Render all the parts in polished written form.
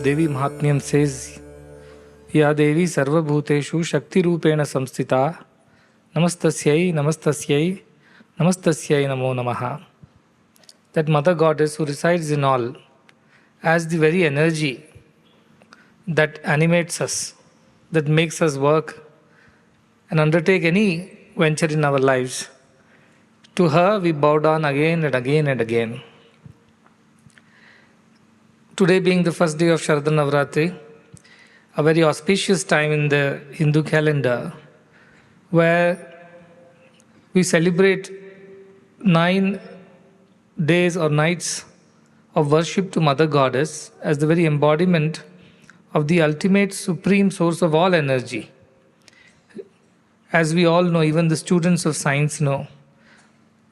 Devi Mahatmyam says, Ya Devi Sarva Bhuteshu Shakti Rupena Samstita Namastasyai Namastasyai Namastasyai Namo Namaha. That Mother Goddess who resides in all as the very energy that animates us, that makes us work and undertake any venture in our lives. To her we bow down again and again and again. Today being the first day of Sharada Navaratri, a very auspicious time in the Hindu calendar, where we celebrate 9 days or nights of worship to Mother Goddess as the very embodiment of the ultimate supreme source of all energy. As we all know, even the students of science know,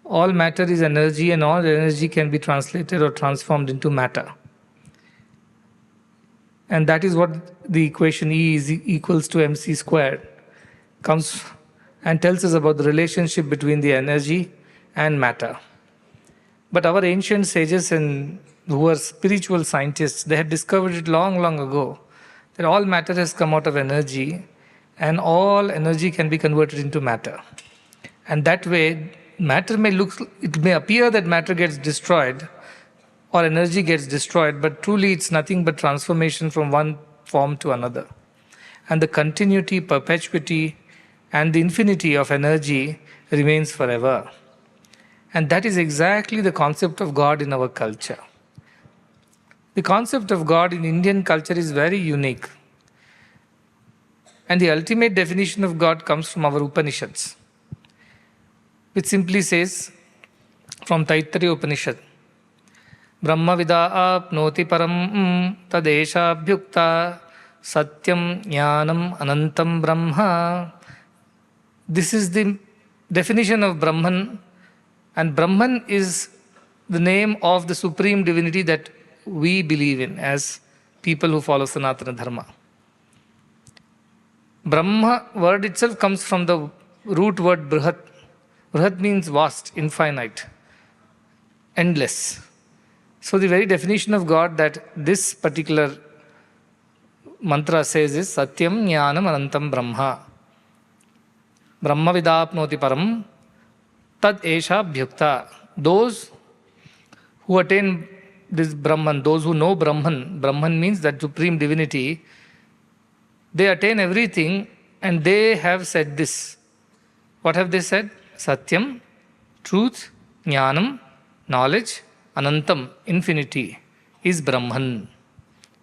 all matter is energy and all energy can be translated or transformed into matter. And that is what the equation E is equals to mc squared comes and tells us about the relationship between the energy and matter. But our ancient sages and who were spiritual scientists, they had discovered it long, long ago, that all matter has come out of energy and all energy can be converted into matter. And that way, it may appear that matter gets destroyed or energy gets destroyed, but truly it's nothing but transformation from one form to another. And the continuity, perpetuity, and the infinity of energy remains forever. And that is exactly the concept of God in our culture. The concept of God in Indian culture is very unique. And the ultimate definition of God comes from our Upanishads, which simply says from Taittiriya Upanishad, Brahma vida apnoti param tadesha bhyukta satyam jnanam anantam brahma. This is the definition of Brahman, and Brahman is the name of the supreme divinity that we believe in as people who follow Sanathana Dharma. Brahma word itself comes from the root word Brihat. Brihat means vast, infinite, endless. So the very definition of God that this particular mantra says is Satyam Jnanam Anantam Brahma. Brahma Vidapnoti Param Tad Esha Bhyukta. Those who attain this Brahman, those who know Brahman, Brahman means that supreme divinity, they attain everything and they have said this. What have they said? Satyam, truth, Jnanam, knowledge, Anantam, infinity, is Brahman.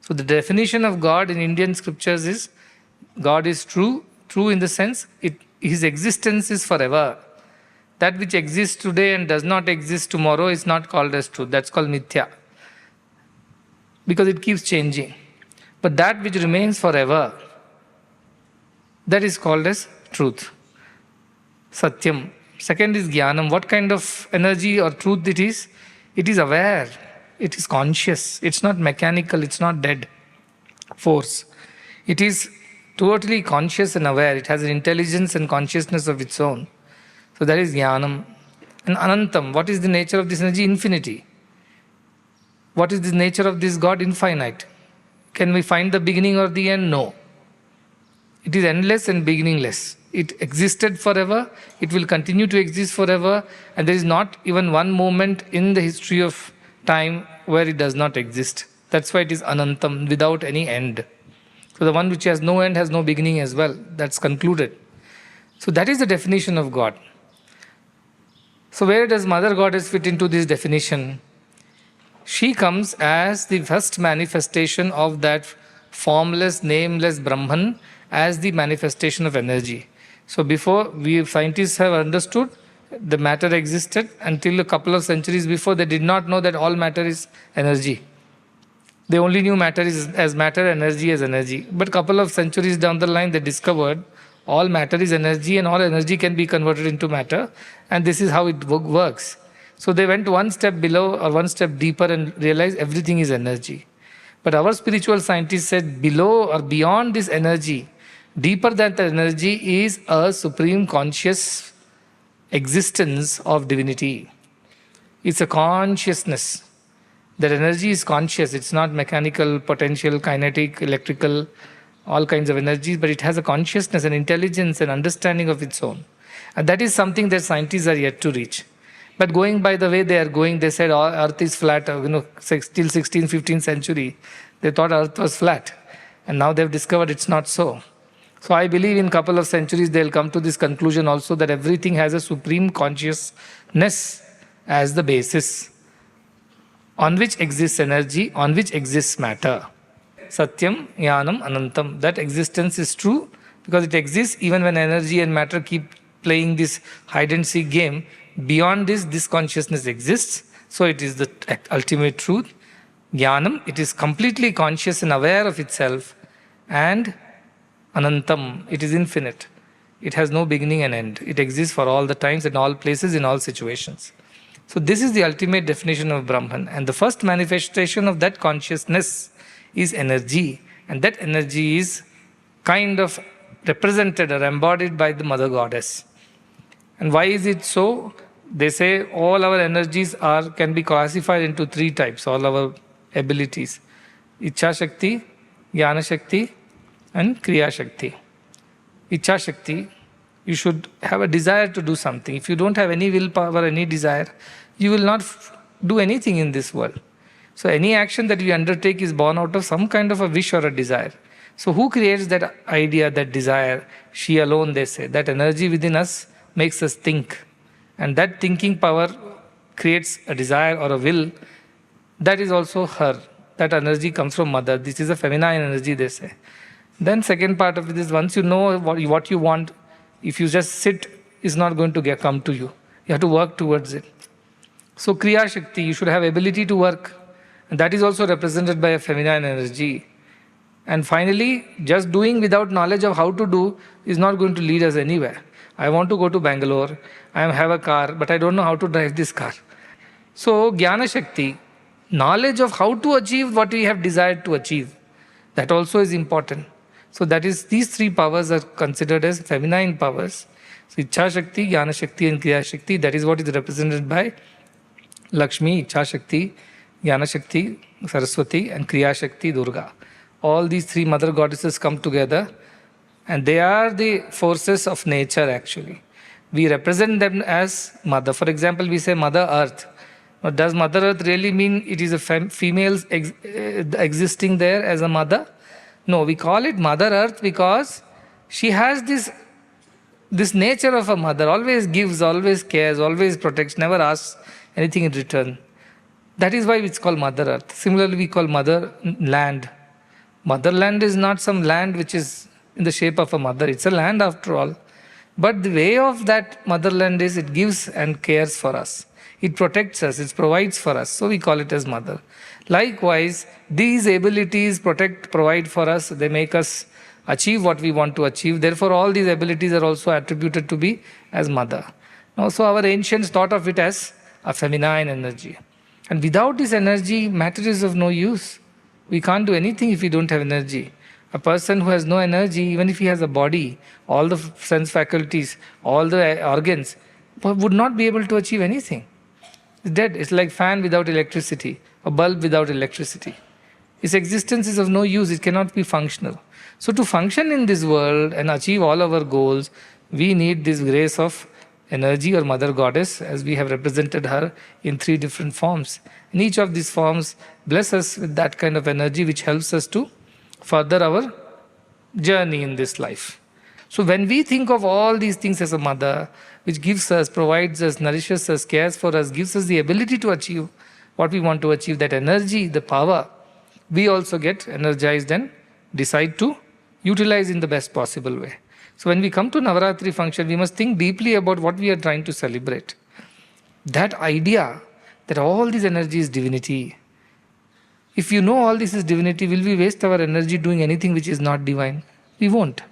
So the definition of God in Indian scriptures is God is true, true in the sense His existence is forever. That which exists today and does not exist tomorrow is not called as truth. That's called mithya, because it keeps changing. But that which remains forever, that is called as truth. Satyam. Second is Jnanam. What kind of energy or truth it is? It is aware. It is conscious. It's not mechanical. It's not dead force. It is totally conscious and aware. It has an intelligence and consciousness of its own. So that is Jnanam. And Anantam. What is the nature of this energy? Infinity. What is the nature of this God? Infinite. Can we find the beginning or the end? No. It is endless and beginningless. It existed forever, it will continue to exist forever, and there is not even one moment in the history of time where it does not exist. That's why it is Anantam, without any end. So the one which has no end has no beginning as well. That's concluded. So that is the definition of God. So where does Mother Goddess fit into this definition? She comes as the first manifestation of that formless, nameless Brahman as the manifestation of energy. So before, we scientists have understood the matter existed. Until a couple of centuries before, they did not know that all matter is energy. They only knew matter is as matter, energy as energy. But a couple of centuries down the line, they discovered all matter is energy and all energy can be converted into matter. And this is how it works. So they went one step below or one step deeper and realized everything is energy. But our spiritual scientists said below or beyond this energy, deeper than the energy is a supreme conscious existence of divinity. It's a consciousness That energy is conscious. It's not mechanical, potential, kinetic, electrical, all kinds of energies, but it has a consciousness, an intelligence, an understanding of its own. And that is something that scientists are yet to reach. But going by the way they are going, they said Earth is flat. Till 16th, 15th century, they thought Earth was flat. And now they've discovered it's not so. So I believe in a couple of centuries they'll come to this conclusion also that everything has a supreme consciousness as the basis on which exists energy, on which exists matter. Satyam, Jnanam, Anantam. That existence is true because it exists even when energy and matter keep playing this hide and seek game. Beyond this consciousness exists. So it is the ultimate truth. Jnanam, it is completely conscious and aware of itself. And Anantam, it is infinite. It has no beginning and end. It exists for all the times, in all places, in all situations. So this is the ultimate definition of Brahman. And the first manifestation of that consciousness is energy. And that energy is kind of represented or embodied by the Mother Goddess. And why is it so? They say all our energies can be classified into three types, all our abilities. Ichha Shakti, Jnana Shakti, and Kriya Shakti. Ichha Shakti, you should have a desire to do something. If you don't have any willpower, any desire, you will not do anything in this world. So any action that you undertake is born out of some kind of a wish or a desire. So who creates that idea, that desire? She alone, they say. That energy within us makes us think. And that thinking power creates a desire or a will. That is also her. That energy comes from mother. This is a feminine energy, they say. Then second part of it is once you know what you want, if you just sit, it's not going to come to you. You have to work towards it. So Kriya Shakti, you should have ability to work. And that is also represented by a feminine energy. And finally, just doing without knowledge of how to do is not going to lead us anywhere. I want to go to Bangalore, I have a car, but I don't know how to drive this car. So Jnana Shakti, knowledge of how to achieve what we have desired to achieve, that also is important. So that is, these three powers are considered as feminine powers. So Ichha Shakti, Jnana Shakti and Kriya Shakti, that is what is represented by Lakshmi, Ichha Shakti, Jnana Shakti, Saraswati and Kriya Shakti, Durga. All these three mother goddesses come together and they are the forces of nature actually. We represent them as mother. For example, we say Mother Earth. But does Mother Earth really mean it is a female existing there as a mother? No, we call it Mother Earth because she has this nature of a mother, always gives, always cares, always protects, never asks anything in return. That is why it's called Mother Earth. Similarly, we call Mother Land. Motherland is not some land which is in the shape of a mother. It's a land after all. But the way of that motherland is it gives and cares for us. It protects us, it provides for us. So we call it as mother. Likewise, these abilities protect, provide for us. They make us achieve what we want to achieve. Therefore, all these abilities are also attributed to be as mother. Now, so our ancients thought of it as a feminine energy. And without this energy, matter is of no use. We can't do anything if we don't have energy. A person who has no energy, even if he has a body, all the sense faculties, all the organs, would not be able to achieve anything. It's dead. It's like fan without electricity, a bulb without electricity. Its existence is of no use. It cannot be functional. So to function in this world and achieve all our goals, we need this grace of energy or Mother Goddess, as we have represented her in three different forms. And each of these forms bless us with that kind of energy which helps us to further our journey in this life. So when we think of all these things as a mother, which gives us, provides us, nourishes us, cares for us, gives us the ability to achieve what we want to achieve, that energy, the power, we also get energized and decide to utilize in the best possible way. So when we come to Navaratri function, we must think deeply about what we are trying to celebrate. That idea that all this energy is divinity. If you know all this is divinity, will we waste our energy doing anything which is not divine? We won't.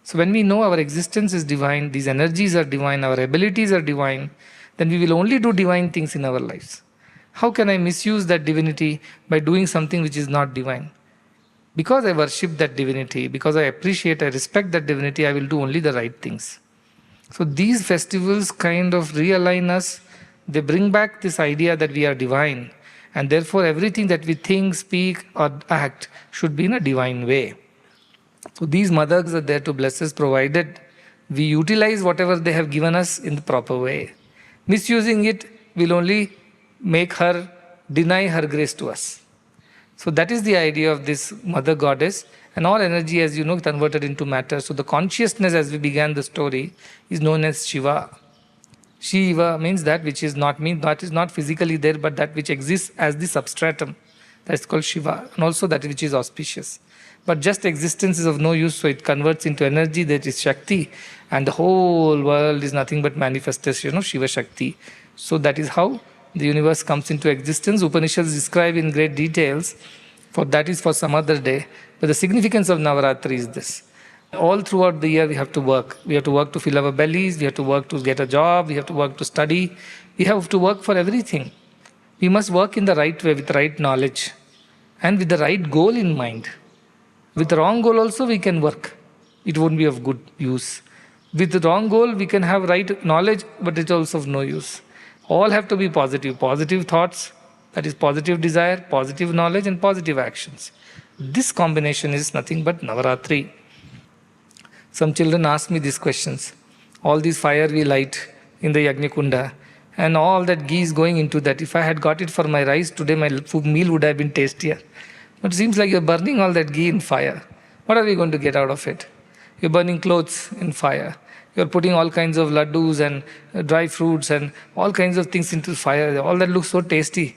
So when we know our existence is divine, these energies are divine, our abilities are divine, then we will only do divine things in our lives. How can I misuse that divinity by doing something which is not divine? Because I worship that divinity, because I appreciate, I respect that divinity, I will do only the right things. So these festivals kind of realign us. They bring back this idea that we are divine. And therefore, everything that we think, speak, or act should be in a divine way. So these mothers are there to bless us, provided we utilize whatever they have given us in the proper way. Misusing it will only make her deny her grace to us. So that is the idea of this mother goddess. And all energy, as you know, converted into matter. So the consciousness, as we began the story, is known as Shiva. Shiva means that which is not that is not physically there, but that which exists as the substratum. That's called Shiva. And also that which is auspicious. But just existence is of no use, so it converts into energy, that is Shakti. And the whole world is nothing but manifestation of Shiva Shakti. So that is how the universe comes into existence. Upanishads describe in great details, for that is for some other day. But the significance of Navaratri is this. All throughout the year we have to work. We have to work to fill our bellies, we have to work to get a job, we have to work to study. We have to work for everything. We must work in the right way, with the right knowledge, and with the right goal in mind. With the wrong goal also we can work. It won't be of good use. With the wrong goal we can have right knowledge, but it's also of no use. All have to be positive. Positive thoughts, that is positive desire, positive knowledge, and positive actions. This combination is nothing but Navaratri. Some children ask me these questions. All these fire we light in the Yajna Kunda, and all that ghee is going into that. If I had got it for my rice today, my meal would have been tastier. But it seems like you're burning all that ghee in fire. What are we going to get out of it? You're burning clothes in fire. You're putting all kinds of laddus and dry fruits and all kinds of things into fire. All that looks so tasty.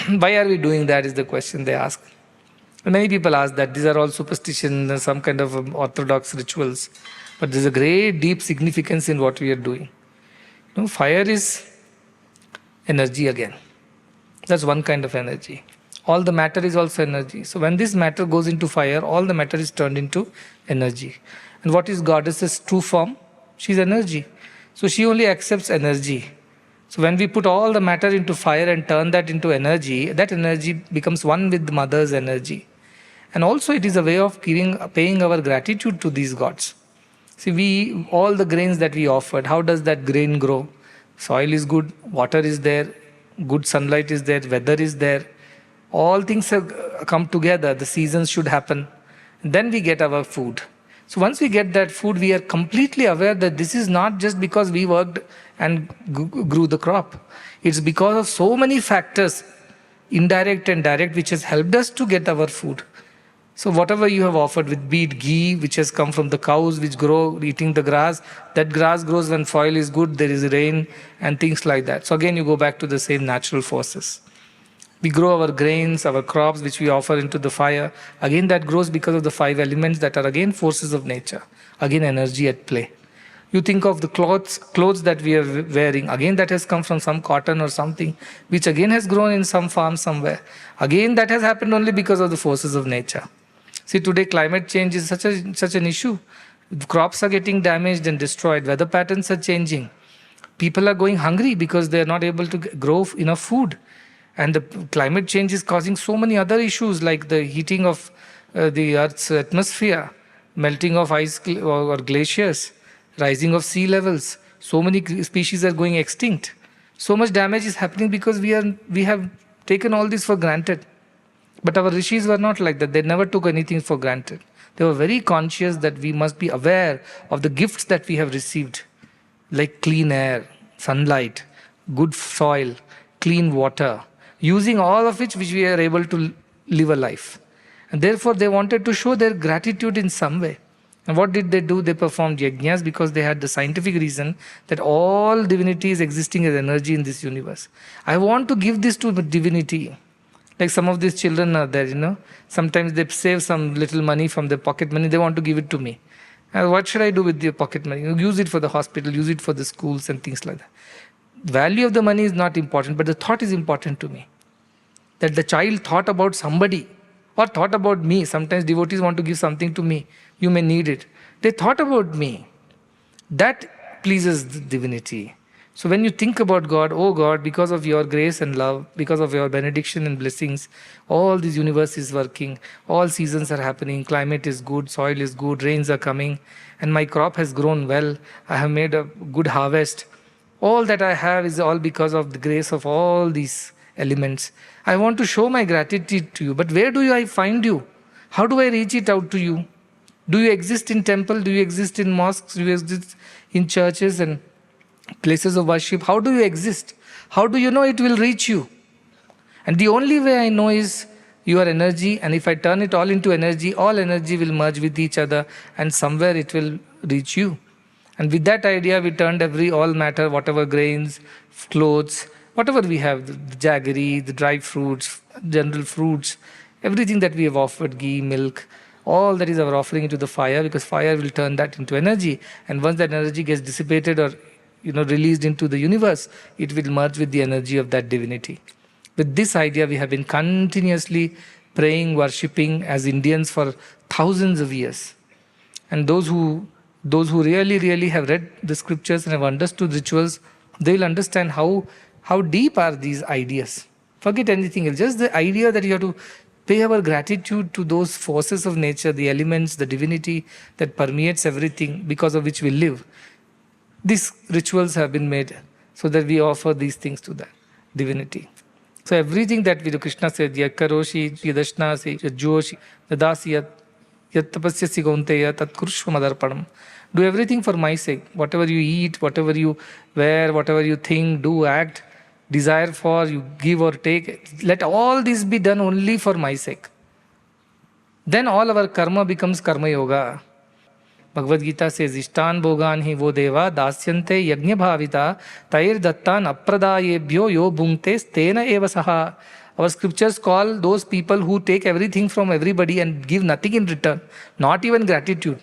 Why are we doing that is the question they ask. And many people ask that. These are all superstition, some kind of orthodox rituals. But there's a great deep significance in what we are doing. You know, fire is energy again. That's one kind of energy. All the matter is also energy. So when this matter goes into fire, all the matter is turned into energy. And what is goddess's true form? She's energy. So she only accepts energy. So when we put all the matter into fire and turn that into energy, that energy becomes one with the mother's energy. And also it is a way of paying our gratitude to these gods. See, all the grains that we offered, how does that grain grow? Soil is good, water is there, good sunlight is there, weather is there. All things have come together, the seasons should happen. Then we get our food. So once we get that food, we are completely aware that this is not just because we worked and grew the crop. It's because of so many factors, indirect and direct, which has helped us to get our food. So whatever you have offered, with be it ghee, which has come from the cows which grow eating the grass, that grass grows when soil is good, there is rain and things like that. So again you go back to the same natural forces. We grow our grains, our crops, which we offer into the fire. Again, that grows because of the 5 elements that are again forces of nature. Again, energy at play. You think of the clothes that we are wearing. Again, that has come from some cotton or something, which again has grown in some farm somewhere. Again, that has happened only because of the forces of nature. See, today climate change is such an issue. Crops are getting damaged and destroyed. Weather patterns are changing. People are going hungry because they are not able to grow enough food. And the climate change is causing so many other issues, like the heating of the Earth's atmosphere, melting of ice or glaciers, rising of sea levels. So many species are going extinct. So much damage is happening because we have taken all this for granted. But our rishis were not like that. They never took anything for granted. They were very conscious that we must be aware of the gifts that we have received, like clean air, sunlight, good soil, clean water, using all of which we are able to live a life. And therefore they wanted to show their gratitude in some way. And what did they do? They performed yajnas because they had the scientific reason that all divinity is existing as energy in this universe. I want to give this to divinity. Like some of these children are there, Sometimes they save some little money from their pocket money. They want to give it to me. What should I do with the pocket money? Use it for the hospital, use it for the schools and things like that. The value of the money is not important, but the thought is important to me. That the child thought about somebody or thought about me. Sometimes devotees want to give something to me. You may need it. They thought about me. That pleases the divinity. So when you think about God, oh God, because of your grace and love, because of your benediction and blessings, all this universe is working, all seasons are happening, climate is good, soil is good, rains are coming, and my crop has grown well, I have made a good harvest. All that I have is all because of the grace of all these elements. I want to show my gratitude to you, but where do I find you? How do I reach it out to you? Do you exist in temple? Do you exist in mosques? Do you exist in churches and places of worship? How do you exist? How do you know it will reach you? And the only way I know is your energy, and if I turn it all into energy, all energy will merge with each other and somewhere it will reach you. And with that idea, we turned all matter, whatever grains, clothes, whatever we have, the jaggery, the dry fruits, general fruits, everything that we have offered, ghee, milk, all that is our offering into the fire, because fire will turn that into energy. And once that energy gets dissipated or released into the universe, it will merge with the energy of that divinity. With this idea, we have been continuously praying, worshipping as Indians for thousands of years. And those who really have read the scriptures and have understood rituals, they will understand how deep are these ideas. Forget anything else. Just the idea that you have to pay our gratitude to those forces of nature, the elements, the divinity that permeates everything because of which we live. These rituals have been made so that we offer these things to that divinity. So everything that we do, Krishna said, Yakaroshi, Yadashnasi, Yajyoshi, Dadasi, Yattapasyasi Gaunteya, Tat Kurushva Madarpanam. Do everything for my sake. Whatever you eat, whatever you wear, whatever you think, do, act, desire for, you give or take, let all this be done only for my sake. Then all our karma becomes karma yoga. Bhagavad Gita says, Ishtan bhogan hi vo deva dasyante yajna bhavita tair dattan apradayebhyo yo bhungte stena eva saha. Our scriptures call those people who take everything from everybody and give nothing in return, not even gratitude.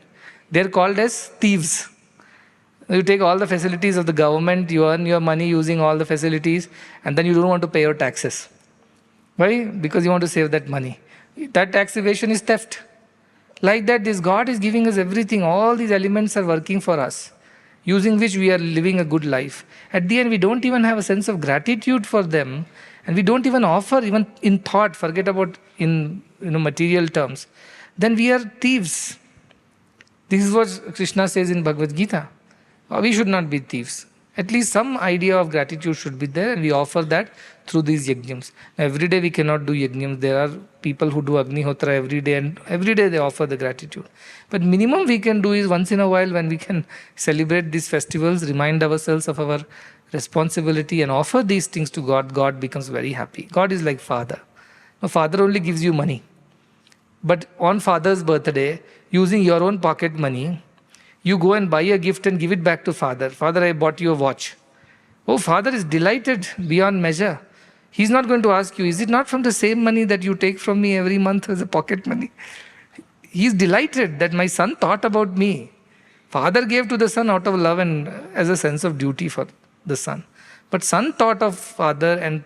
They are called as thieves. You take all the facilities of the government, you earn your money using all the facilities, and then you don't want to pay your taxes. Why? Because you want to save that money. That tax evasion is theft. Like that, this God is giving us everything. All these elements are working for us, using which we are living a good life. At the end, we don't even have a sense of gratitude for them, and we don't even offer, even in thought, forget about in material terms. Then we are thieves. This is what Krishna says in Bhagavad Gita. We should not be thieves. At least some idea of gratitude should be there, and we offer that through these yajnams. Now, every day we cannot do yajnams. There are people who do Agnihotra every day, and every day they offer the gratitude. But minimum we can do is once in a while, when we can celebrate these festivals, remind ourselves of our responsibility and offer these things to God. God becomes very happy. God is like Father. Now, Father only gives you money. But on Father's birthday, using your own pocket money, you go and buy a gift and give it back to Father. Father, I bought you a watch. Oh, Father is delighted beyond measure. He's not going to ask you, is it not from the same money that you take from me every month as a pocket money? He's delighted that my son thought about me. Father gave to the son out of love and as a sense of duty for the son. But son thought of Father and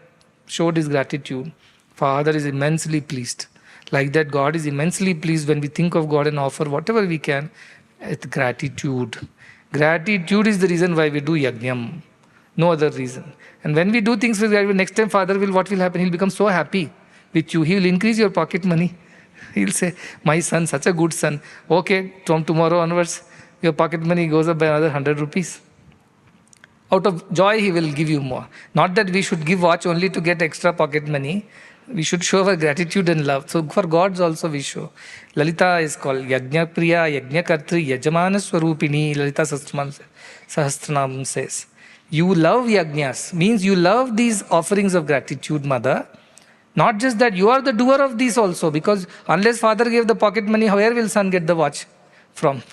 showed his gratitude. Father is immensely pleased. Like that, God is immensely pleased when we think of God and offer whatever we can with gratitude. Gratitude is the reason why we do yajnam. No other reason. And when we do things with gratitude, next time Father what will happen? He'll become so happy with you. He will increase your pocket money. He'll say, my son, such a good son. Okay, from tomorrow onwards, your pocket money goes up by another 100 rupees. Out of joy, he will give you more. Not that we should give watch only to get extra pocket money. We should show our gratitude and love. So for gods also we show. Lalita is called Yajna Priya, Yajna Kartri, Yajamana Swarupini. Lalita Sahasranam says. You love yajnas, means you love these offerings of gratitude, Mother. Not just that, you are the doer of these also, because unless Father gave the pocket money, where will son get the watch from?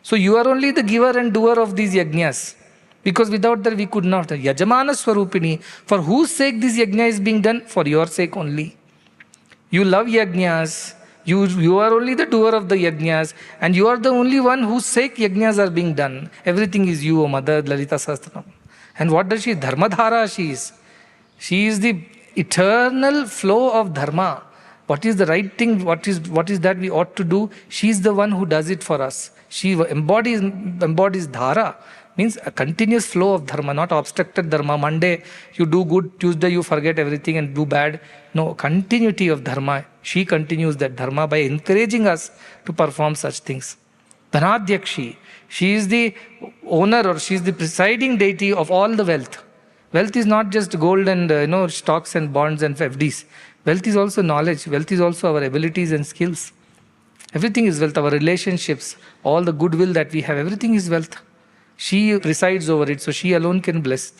So you are only the giver and doer of these yajnas. Because without that we could not. Yajamana Swarupini. For whose sake this yajna is being done? For your sake only. You love yajnas. You are only the doer of the yajnas. And you are the only one whose sake yajnas are being done. Everything is you, O Mother, Lalita Sahasranam. And what does she? Dharmadhara she is. She is the eternal flow of dharma. What is the right thing? What is that we ought to do? She is the one who does it for us. She embodies dhara. Means a continuous flow of dharma, not obstructed dharma. Monday you do good, Tuesday you forget everything and do bad. No, continuity of dharma. She continues that dharma by encouraging us to perform such things. Dhanadhyakshi. She is the owner or she is the presiding deity of all the wealth. Wealth is not just gold and stocks and bonds and FDs. Wealth is also knowledge. Wealth is also our abilities and skills. Everything is wealth. Our relationships, all the goodwill that we have, everything is wealth. She presides over it, so she alone can bless.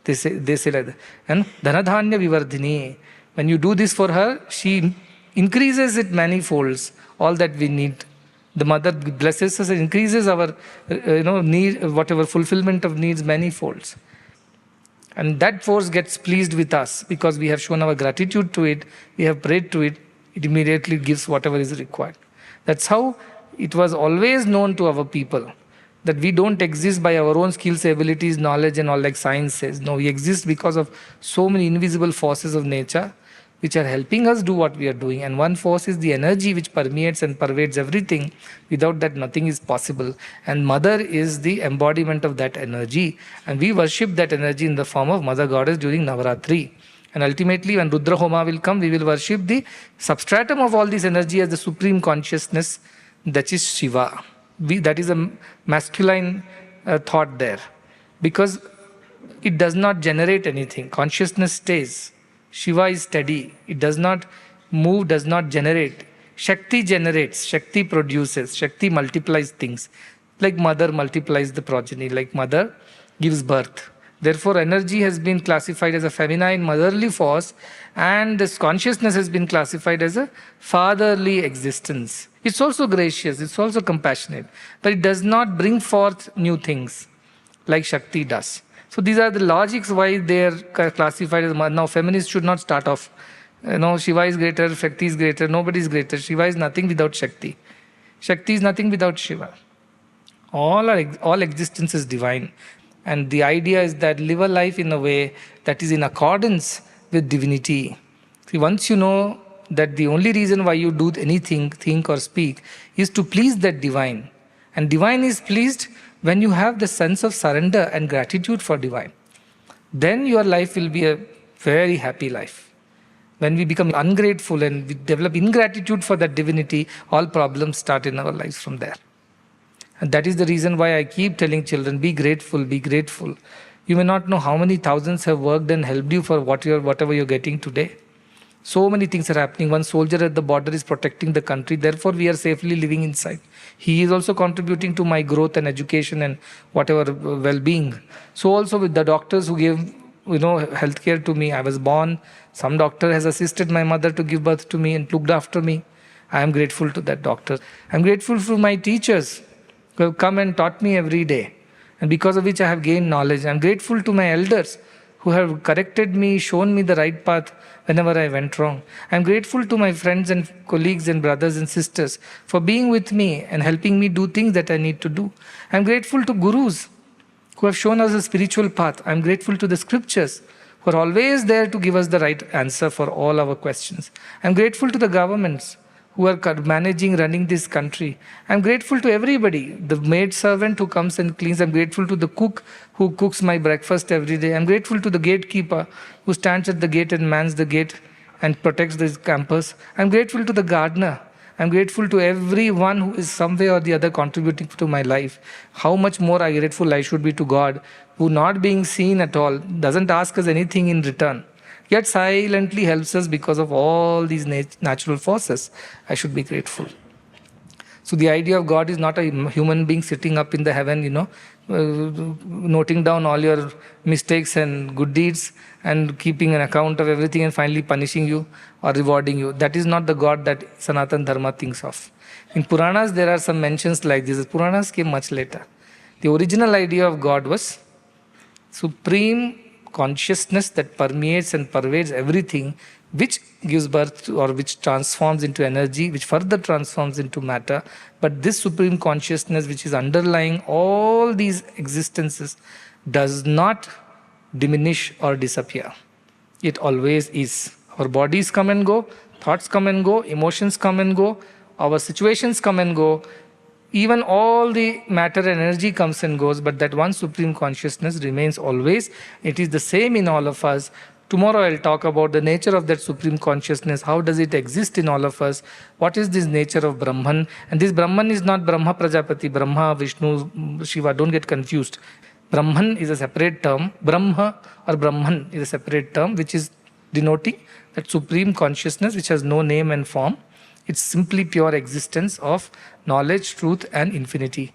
They say like that. And dhanadhanya vivardhini. When you do this for her, she increases it manifolds, all that we need. The mother blesses us and increases our need, whatever fulfillment of needs manifolds. And that force gets pleased with us because we have shown our gratitude to it, we have prayed to it, it immediately gives whatever is required. That's how it was always known to our people, that we don't exist by our own skills, abilities, knowledge and all like science says. No, we exist because of so many invisible forces of nature which are helping us do what we are doing. And one force is the energy which permeates and pervades everything. Without that, nothing is possible. And Mother is the embodiment of that energy. And we worship that energy in the form of Mother Goddess during Navaratri. And ultimately, when Rudra Homa will come, we will worship the substratum of all this energy as the supreme consciousness, that is Shiva. That is a masculine thought there. Because it does not generate anything. Consciousness stays. Shiva is steady. It does not move, does not generate. Shakti generates. Shakti produces. Shakti multiplies things. Like mother multiplies the progeny. Like mother gives birth. Therefore, energy has been classified as a feminine motherly force, and this consciousness has been classified as a fatherly existence. It's also gracious. It's also compassionate. But it does not bring forth new things like Shakti does. So these are the logics why they are classified as mother. Now feminists should not start off, Shiva is greater, Shakti is greater, nobody is greater. Shiva is nothing without Shakti. Shakti is nothing without Shiva. All existence is divine. And the idea is that live a life in a way that is in accordance with divinity. See, once you know that the only reason why you do anything, think or speak, is to please that divine. And divine is pleased when you have the sense of surrender and gratitude for divine. Then your life will be a very happy life. When we become ungrateful and we develop ingratitude for that divinity, all problems start in our lives from there. And that is the reason why I keep telling children, be grateful, be grateful. You may not know how many thousands have worked and helped you for whatever you're getting today. So many things are happening. One soldier at the border is protecting the country. Therefore, we are safely living inside. He is also contributing to my growth and education and whatever well-being. So also with the doctors who gave healthcare to me. I was born. Some doctor has assisted my mother to give birth to me and looked after me. I am grateful to that doctor. I am grateful for my teachers who have come and taught me every day, and because of which I have gained knowledge. I am grateful to my elders who have corrected me, shown me the right path whenever I went wrong. I am grateful to my friends and colleagues and brothers and sisters for being with me and helping me do things that I need to do. I am grateful to gurus who have shown us a spiritual path. I am grateful to the scriptures who are always there to give us the right answer for all our questions. I am grateful to the governments who are running this country. I'm grateful to everybody. The maid servant who comes and cleans. I'm grateful to the cook who cooks my breakfast every day. I'm grateful to the gatekeeper who stands at the gate and mans the gate and protects this campus. I'm grateful to the gardener. I'm grateful to everyone who is some way or the other contributing to my life. How much more grateful I should be to God, who, not being seen at all, doesn't ask us anything in return, yet silently helps us because of all these natural forces. I should be grateful. So the idea of God is not a human being sitting up in the heaven, noting down all your mistakes and good deeds and keeping an account of everything and finally punishing you or rewarding you. That is not the God that Sanathana Dharma thinks of. In Puranas, there are some mentions like this. Puranas came much later. The original idea of God was supreme consciousness that permeates and pervades everything, which gives birth to, or which transforms into energy, which further transforms into matter. But this supreme consciousness, which is underlying all these existences, does not diminish or disappear. It always is. Our bodies come and go, thoughts come and go, emotions come and go, our situations come and go. Even all the matter and energy comes and goes, but that one supreme consciousness remains always. It is the same in all of us. Tomorrow I'll talk about the nature of that supreme consciousness. How does it exist in all of us? What is this nature of Brahman? And this Brahman is not Brahma Prajapati, Brahma, Vishnu, Shiva. Don't get confused. Brahman is a separate term. Brahma or Brahman is a separate term which is denoting that supreme consciousness which has no name and form. It's simply pure existence of knowledge, truth and infinity.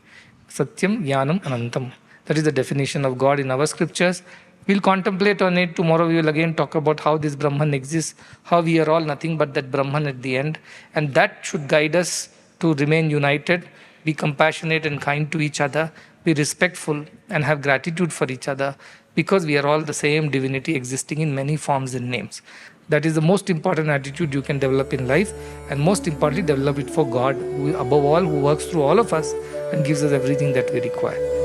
Satyam, Jnanam, Anantam. That is the definition of God in our scriptures. We'll contemplate on it. Tomorrow we will again talk about how this Brahman exists, how we are all nothing but that Brahman at the end. And that should guide us to remain united, be compassionate and kind to each other, be respectful and have gratitude for each other, because we are all the same divinity existing in many forms and names. That is the most important attitude you can develop in life, and most importantly develop it for God, who above all, who works through all of us and gives us everything that we require.